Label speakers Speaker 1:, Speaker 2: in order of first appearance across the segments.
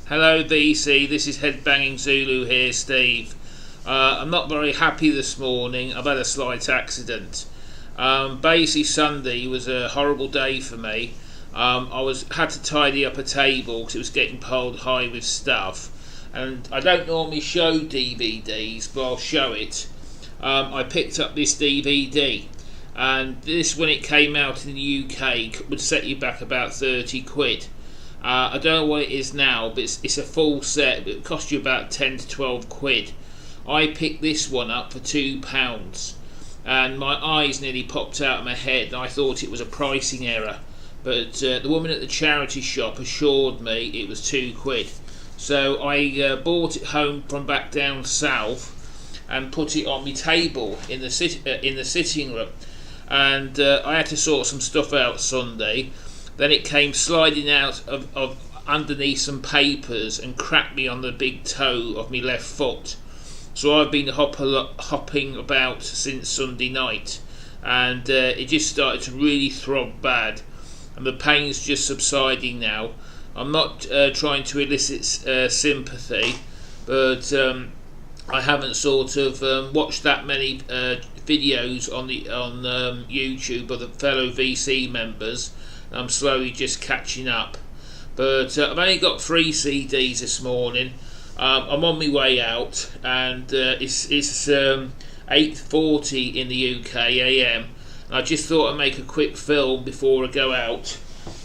Speaker 1: Hello VC, this is Headbanging Zulu here, Steve. I'm not very happy this morning. I've had a slight accident. Basically Sunday was a horrible day for me. I had to tidy up a table because it was getting piled high with stuff. And I don't normally show DVDs, but I'll show it. I picked up this DVD, and this, when it came out in the UK, would set you back about 30 quid. I don't know what it is now, but it's a full set, but it cost you about 10 to 12 quid. I picked this one up for £2, and my eyes nearly popped out of my head, and I thought it was a pricing error. But the woman at the charity shop assured me it was £2. So I bought it home from back down south and put it on my table in the sitting room. And I had to sort some stuff out Sunday. Then it came sliding out of underneath some papers and cracked me on the big toe of my left foot. So I've been hopping about since Sunday night, and it just started to really throb bad, and the pain's just subsiding now. I'm not trying to elicit sympathy, but I haven't sort of watched that many videos on YouTube of the fellow VC members. I'm slowly just catching up, but I've only got 3 CDs this morning. I'm on my way out, and it's 8:40 in the UK AM. I just thought I'd make a quick film before I go out.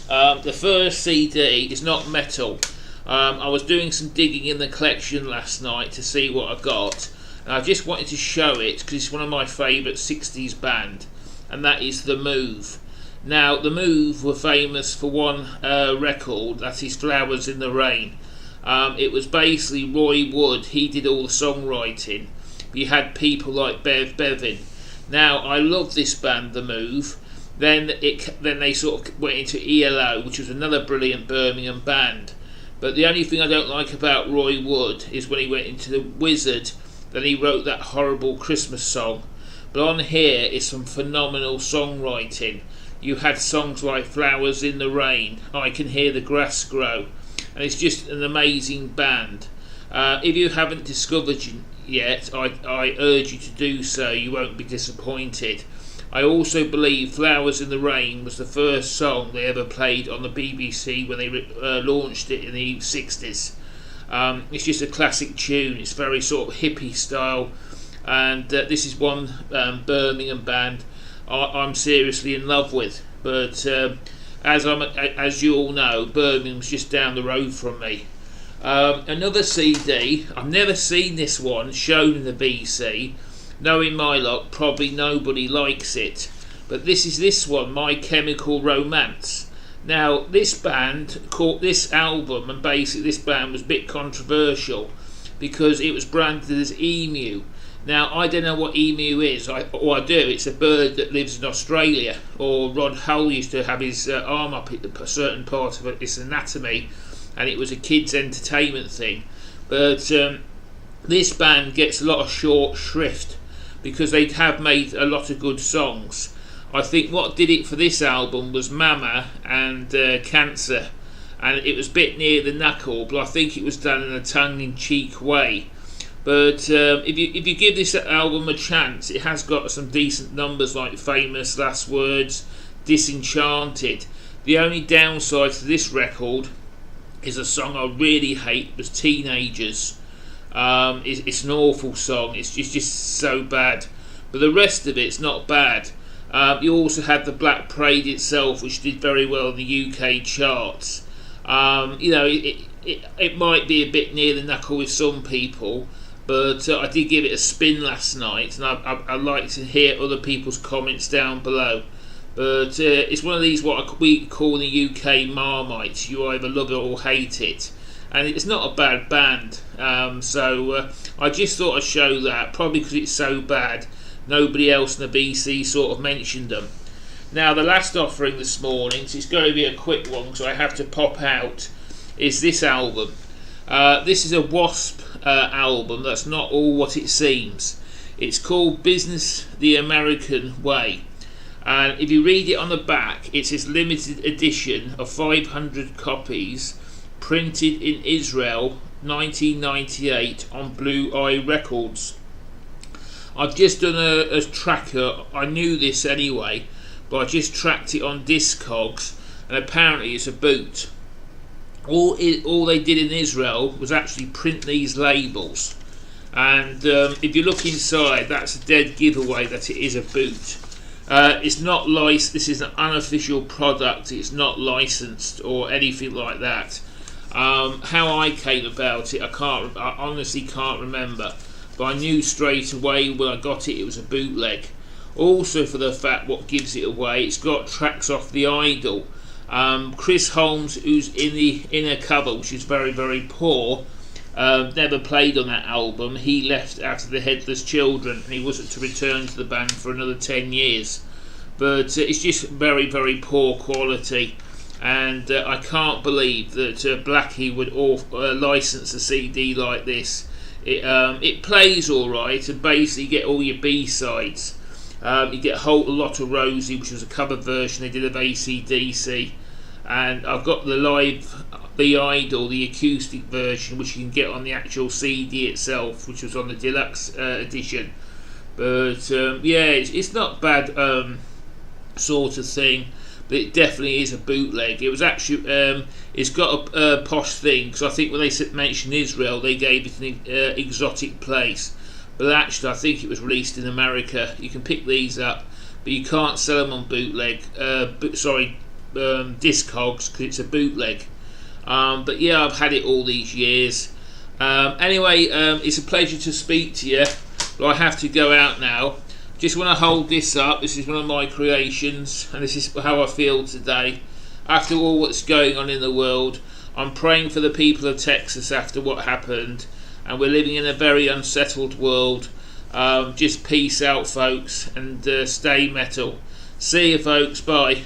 Speaker 1: The first CD is not metal. I was doing some digging in the collection last night to see what I got, and I just wanted to show it because it's one of my favourite 60s band, and that is The Move. Now, The Move were famous for one record, that is Flowers in the Rain. It was basically Roy Wood, he did all the songwriting. You had people like Bev Bevan. Now, I love this band, The Move. Then they sort of went into ELO, which was another brilliant Birmingham band. But the only thing I don't like about Roy Wood is when he went into The Wizard, then he wrote that horrible Christmas song. But on here is some phenomenal songwriting. You had songs like Flowers in the Rain, I Can Hear the Grass Grow, and it's just an amazing band. If you haven't discovered yet, I urge you to do so, you won't be disappointed. I also believe Flowers in the Rain was the first song they ever played on the BBC when they launched it in the 60s. It's just a classic tune, it's very sort of hippie style, and this is one Birmingham band I'm seriously in love with, but as you all know, Birmingham's just down the road from me. Another CD, I've never seen this one shown in the BC. Knowing my luck, probably nobody likes it, but this is this one, My Chemical Romance. Now, this band caught this album, and basically this band was a bit controversial because it was branded as Emu. Now, I don't know what emu is. I do. It's a bird that lives in Australia. Or Rod Hull used to have his arm up at a certain part of its anatomy, and it was a kids' entertainment thing. But this band gets a lot of short shrift because they have made a lot of good songs. I think what did it for this album was Mama and Cancer, and it was a bit near the knuckle, but I think it was done in a tongue-in-cheek way. But if you give this album a chance, it has got some decent numbers like Famous Last Words, Disenchanted. The only downside to this record is a song I really hate, was Teenagers. It's an awful song, it's just so bad. But the rest of it's not bad. You also had The Black Parade itself, which did very well in the UK charts. It might be a bit near the knuckle with some people, but I did give it a spin last night, and I like to hear other people's comments down below. But it's one of these what we call in the UK Marmites. You either love it or hate it, and it's not a bad band. So I just thought I'd show that, probably because it's so bad nobody else in the BC sort of mentioned them. Now, the last offering this morning, so it's going to be a quick one, so I have to pop out, is this album. This is a WASP album that's not all what it seems. It's called Business the American Way, and if you read it on the back, it's this limited edition of 500 copies printed in Israel 1998 on Blue Eye Records. I've just done a tracker. I knew this anyway, but I just tracked it on Discogs, and apparently it's a boot. All they did in Israel was actually print these labels, and if you look inside, that's a dead giveaway that it is a boot. It's not licensed. This is an unofficial product. It's not licensed or anything like that. How I came about it, I honestly can't remember, but I knew straight away when I got it, it was a bootleg. Also, for the fact what gives it away, it's got tracks off The Idol. Chris Holmes, who's in the inner cover, which is very, very poor, never played on that album. He left after the Headless Children, and he wasn't to return to the band for another 10 years. But it's just very, very poor quality, and I can't believe that Blackie would license a CD like this. It plays alright, and basically you get all your B-sides. You get a lot of Rosie, which was a cover version they did of AC/DC, and I've got the Idol, the acoustic version, which you can get on the actual CD itself, which was on the deluxe edition. But yeah, it's not bad sort of thing, but it definitely is a bootleg. It was actually it's got a posh thing, because I think when they mentioned Israel, they gave it an exotic place. But actually, I think it was released in America. You can pick these up, but you can't sell them on bootleg. Discogs, because it's a bootleg. But yeah, I've had it all these years. Anyway, it's a pleasure to speak to you, but I have to go out now. Just want to hold this up. This is one of my creations, and this is how I feel today. After all what's going on in the world, I'm praying for the people of Texas after what happened, and we're living in a very unsettled world. Just peace out, folks, and stay metal. See you, folks. Bye.